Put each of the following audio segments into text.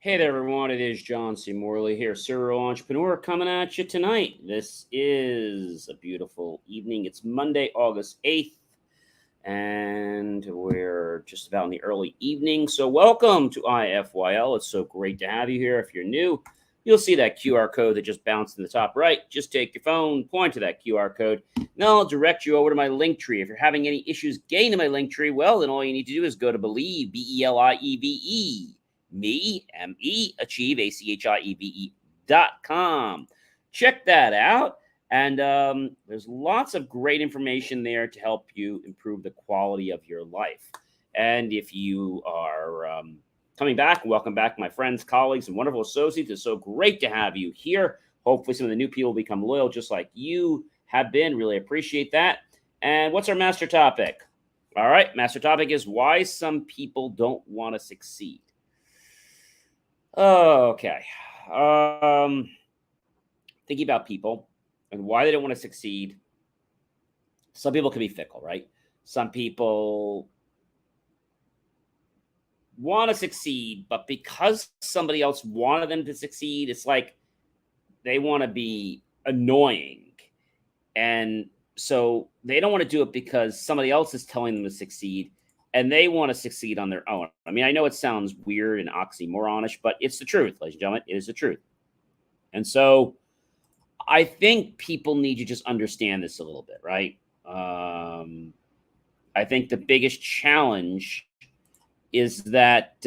Hey there, everyone. It is John C. Morley here, serial entrepreneur, coming at you tonight. This is a beautiful evening. It's Monday, August 8th, and we're just about in the early evening. So, welcome to IFYL. It's so great to have you here. If you're new, you'll see that QR code that just bounced in the top right. Just take your phone, point to that QR code, and I'll direct you over to my link tree. If you're having any issues getting to my link tree, well, then all you need to do is go to Believe, Believe, me, achieve, ACHIEVE.com. Check that out. And there's lots of great information there to help you improve the quality of your life. And if you are coming back, welcome back, my friends, colleagues, and wonderful associates. It's so great to have you here. Hopefully, some of the new people become loyal just like you have been. Really appreciate that. And what's our master topic? All right, master topic is why some people don't want to succeed. Okay. Thinking about people and why they don't want to succeed. Some people can be fickle, right? Some people want to succeed, but because somebody else wanted them to succeed, it's like they want to be annoying. And so they don't want to do it because somebody else is telling them to succeed and they want to succeed on their own. I mean, I know it sounds weird and oxymoronish, but it's the truth, ladies and gentlemen. It is the truth. And so I think people need to just understand this a little bit, right? I think the biggest challenge is that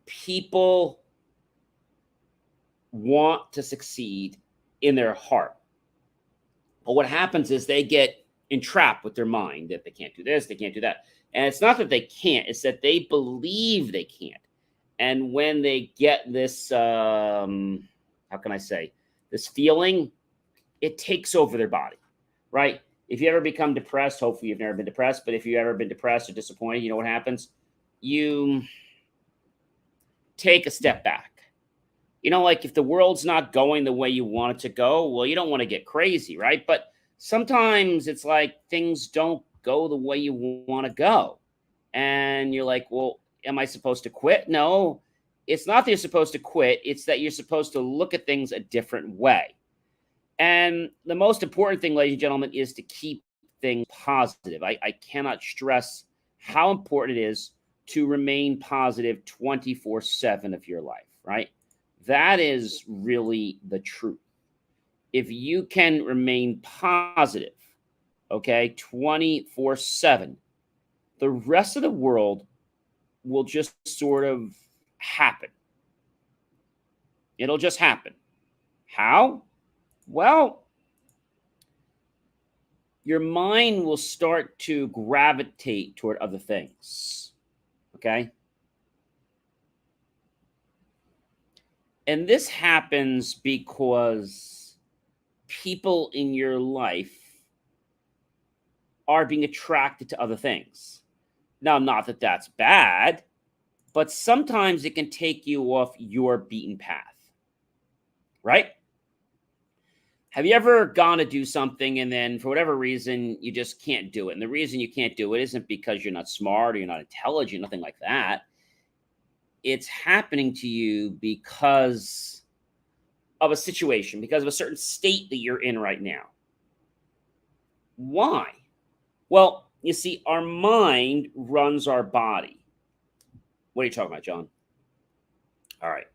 people want to succeed in their heart. But what happens is they get entrapped with their mind that they can't do this, they can't do that. And it's not that they can't, it's that they believe they can't. And when they get this, how can I say, this feeling, it takes over their body, right? If you ever become depressed, hopefully you've never been depressed, but if you've ever been depressed or disappointed, you know what happens? You take a step back. Like if the world's not going the way you want it to go, well, you don't want to get crazy, right? But sometimes it's like things don't go the way you want to go. And you're like, well, am I supposed to quit? No, it's not that you're supposed to quit. It's that you're supposed to look at things a different way. And the most important thing, ladies and gentlemen, is to keep things positive. I cannot stress how important it is to remain positive 24/7 of your life, right? That is really the truth. If you can remain positive, okay, 24/7, the rest of the world will just sort of happen. It'll just happen. How? Well, your mind will start to gravitate toward other things. Okay? And this happens because people in your life are being attracted to other things. Now, not that that's bad, but sometimes it can take you off your beaten path, right? Have you ever gone to do something and then for whatever reason you just can't do it? And the reason you can't do it isn't because you're not smart or you're not intelligent, nothing like that. It's happening to you because of a situation, because of a certain state that you're in right now. Why? Well, you see, our mind runs our body. What are you talking about, John? All right.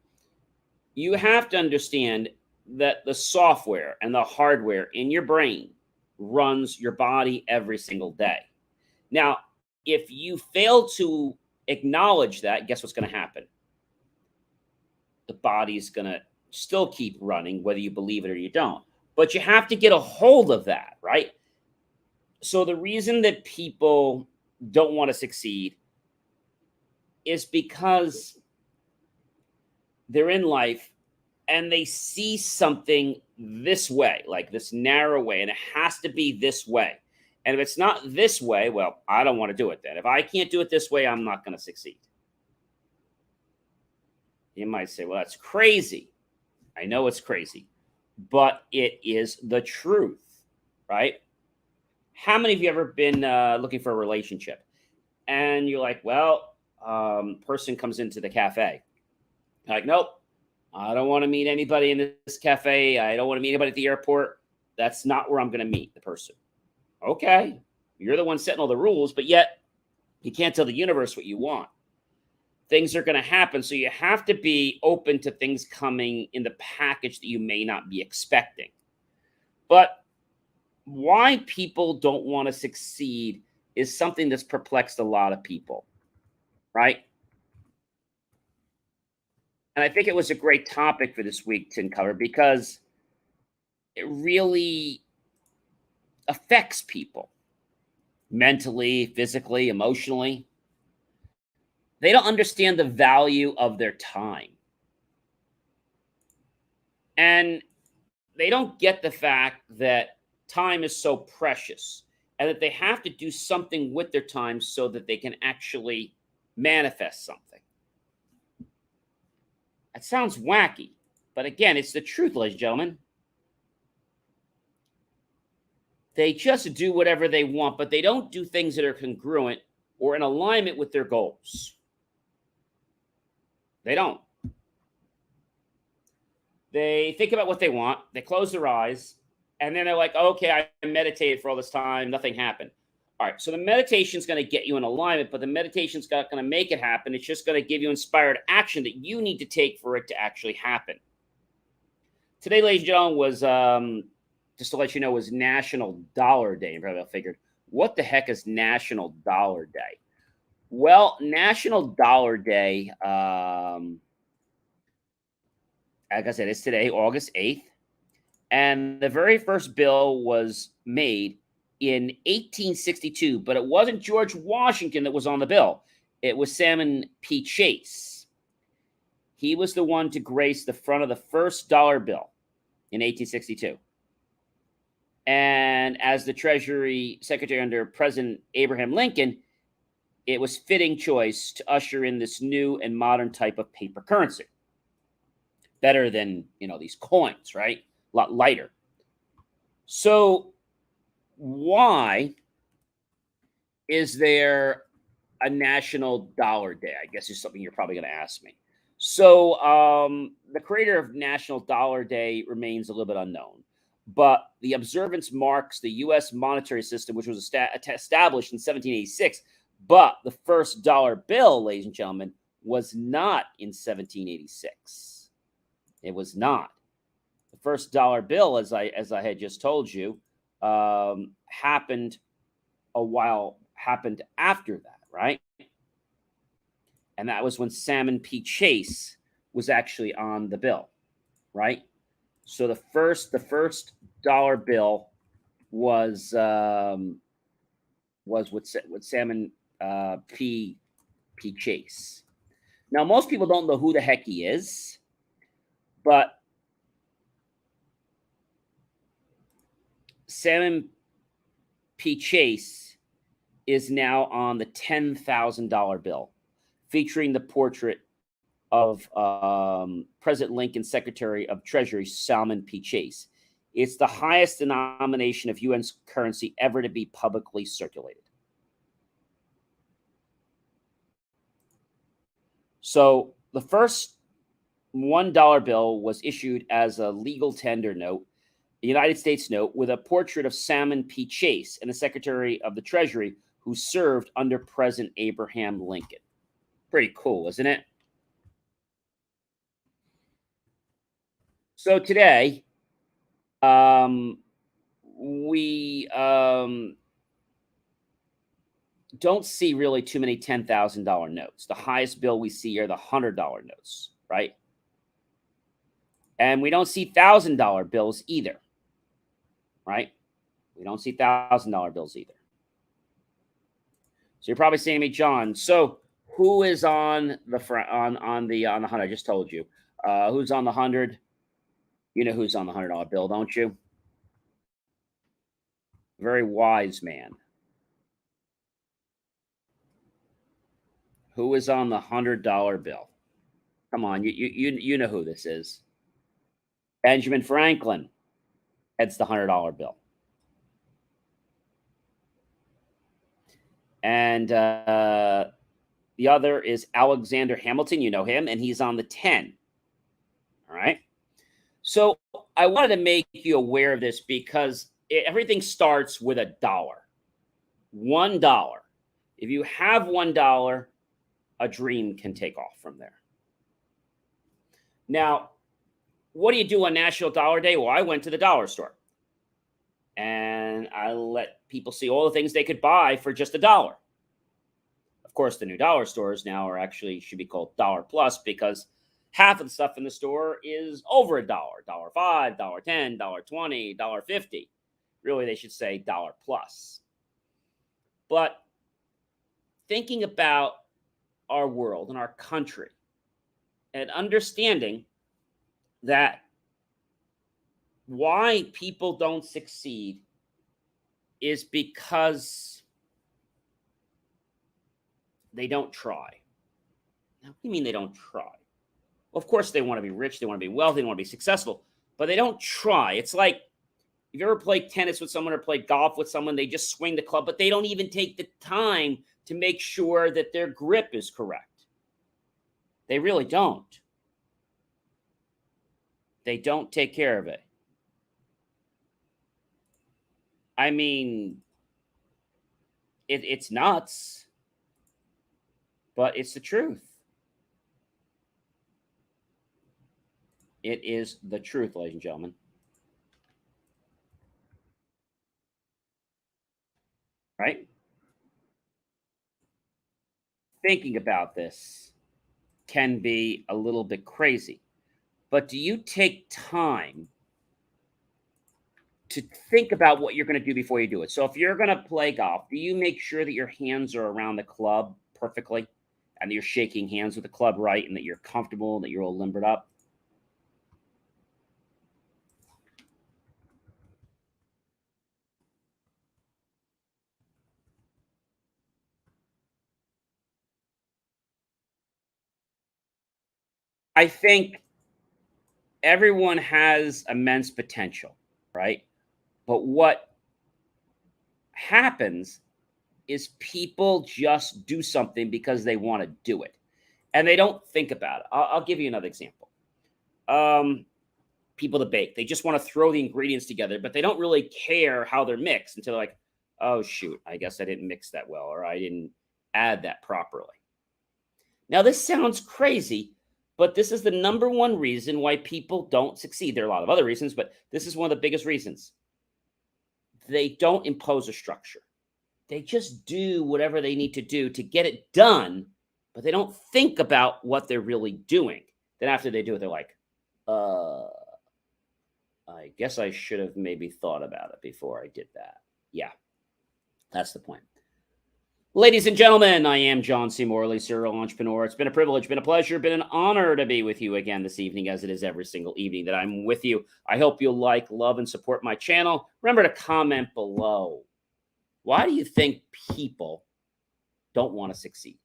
You have to understand that the software and the hardware in your brain runs your body every single day. Now, if you fail to acknowledge that, guess what's going to happen? The body's going to still keep running, whether you believe it or you don't. But you have to get a hold of that, right? So the reason that people don't want to succeed is because they're in life and they see something this way, like this narrow way, and it has to be this way. And if it's not this way, well, I don't want to do it then. If I can't do it this way, I'm not going to succeed. You might say, well, that's crazy. I know it's crazy, but it is the truth, right? How many of you ever been looking for a relationship? And you're like, well, person comes into the cafe. Like, nope, I don't want to meet anybody in this cafe. I don't want to meet anybody at the airport. That's not where I'm going to meet the person. Okay, you're the one setting all the rules, but yet you can't tell the universe what you want. Things are going to happen, so you have to be open to things coming in the package that you may not be expecting. But why people don't want to succeed is something that's perplexed a lot of people, right? And I think it was a great topic for this week to cover because it really affects people mentally, physically, emotionally. They don't understand the value of their time. And they don't get the fact that time is so precious and that they have to do something with their time so that they can actually manifest something. That sounds wacky, but again, it's the truth, ladies and gentlemen. They just do whatever they want, but they don't do things that are congruent or in alignment with their goals. They don't. They think about what they want, they close their eyes, and then they're like, okay, I meditated for all this time, nothing happened. All right, so the meditation's going to get you in alignment, but the meditation's not going to make it happen. It's just going to give you inspired action that you need to take for it to actually happen. Today, ladies and gentlemen, was just to let you know, was National Dollar Day. You probably figured, what the heck is National Dollar Day? Well, National Dollar Day, like I said, it's today, August 8th. And the very first bill was made in 1862, but it wasn't George Washington that was on the bill. It was Salmon P. Chase. He was the one to grace the front of the first dollar bill in 1862. And as the Treasury Secretary under President Abraham Lincoln, it was fitting choice to usher in this new and modern type of paper currency. Better than, these coins, right? A lot lighter. So why is there a National Dollar Day? I guess is something you're probably going to ask me. So the creator of National Dollar Day remains a little bit unknown, but the observance marks the U.S. monetary system, which was established in 1786. But the first dollar bill, ladies and gentlemen, was not in 1786. It was not. The first dollar bill, as I had just told you, happened after that, right? And that was when Salmon P. Chase was actually on the bill, right? So the first dollar bill was with Salmon P. Chase. Now, most people don't know who the heck he is, but Salmon P. Chase is now on the $10,000 bill, featuring the portrait of President Lincoln's Secretary of Treasury, Salmon P. Chase. It's the highest denomination of U.S. currency ever to be publicly circulated. So the first $1 bill was issued as a legal tender note, the United States note, with a portrait of Salmon P. Chase and the Secretary of the Treasury who served under President Abraham Lincoln. Pretty cool, isn't it? So today, we don't see really too many $10,000 notes. The highest bill we see are the $100 notes, right? And we don't see $1,000 bills either, right? We don't see $1,000 bills either. So you're probably saying to me, John, so who is on the front on the 100? I just told you. Who's on the 100? You know who's on the $100 bill, don't you? Very wise man. Who is on the $100 bill? Come on, you know who this is. Benjamin Franklin heads the $100 bill. And The other is Alexander Hamilton. You know him, and he's on the 10. All right. So I wanted to make you aware of this because everything starts with $1. $1. If you have $1, a dream can take off from there. Now, what do you do on National Dollar Day? Well, I went to the dollar store and I let people see all the things they could buy for just $1. Of course, the new dollar stores now are actually should be called Dollar Plus because half of the stuff in the store is over $1, $1.05, $1.10, $1.20, $1.50. Really, they should say Dollar Plus. But thinking about our world and our country and understanding that why people don't succeed is because they don't try. Now, what do you mean they don't try? Well, of course, they want to be rich, they want to be wealthy, they want to be successful, but they don't try. It's like if you ever played tennis with someone or played golf with someone, they just swing the club, but they don't even take the time to make sure that their grip is correct. They really don't. They don't take care of it. I mean, it's nuts, but it's the truth. It is the truth, ladies and gentlemen. Right? Thinking about this can be a little bit crazy, but do you take time to think about what you're going to do before you do it? So if you're going to play golf, do you make sure that your hands are around the club perfectly and that you're shaking hands with the club right and that you're comfortable and that you're all limbered up? I think everyone has immense potential, right? But what happens is people just do something because they want to do it and they don't think about it. I'll give you another example. Um, People to bake, they just want to throw the ingredients together, but they don't really care how they're mixed until they're like, oh, shoot, I guess I didn't mix that well or I didn't add that properly. Now, this sounds crazy, but this is the number one reason why people don't succeed. There are a lot of other reasons, but this is one of the biggest reasons. They don't impose a structure. They just do whatever they need to do to get it done, but they don't think about what they're really doing. Then after they do it, they're like, I guess I should have maybe thought about it before I did that. Yeah, that's the point. Ladies and gentlemen, I am John C. Morley, serial entrepreneur. It's been a privilege, been a pleasure, been an honor to be with you again this evening, as it is every single evening that I'm with you. I hope you'll like, love, and support my channel. Remember to comment below. Why do you think people don't want to succeed?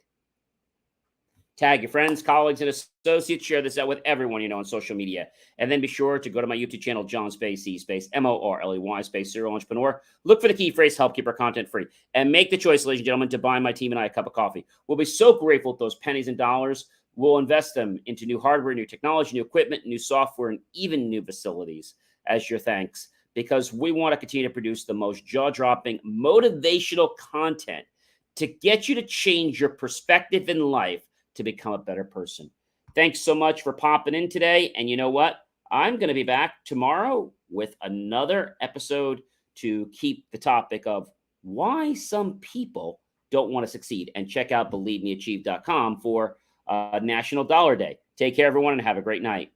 Tag your friends, colleagues, and associates. Share this out with everyone you know on social media. And then be sure to go to my YouTube channel, John Space, C Space, Morley, Space, serial entrepreneur. Look for the key phrase, help keep our content free. And make the choice, ladies and gentlemen, to buy my team and I a cup of coffee. We'll be so grateful with those pennies and dollars. We'll invest them into new hardware, new technology, new equipment, new software, and even new facilities as your thanks. Because we want to continue to produce the most jaw-dropping, motivational content to get you to change your perspective in life to become a better person. Thanks so much for popping in today. And you know what? I'm going to be back tomorrow with another episode to keep the topic of why some people don't want to succeed. And check out BelieveMeAchieve.com for National Dollar Day. Take care, everyone, and have a great night.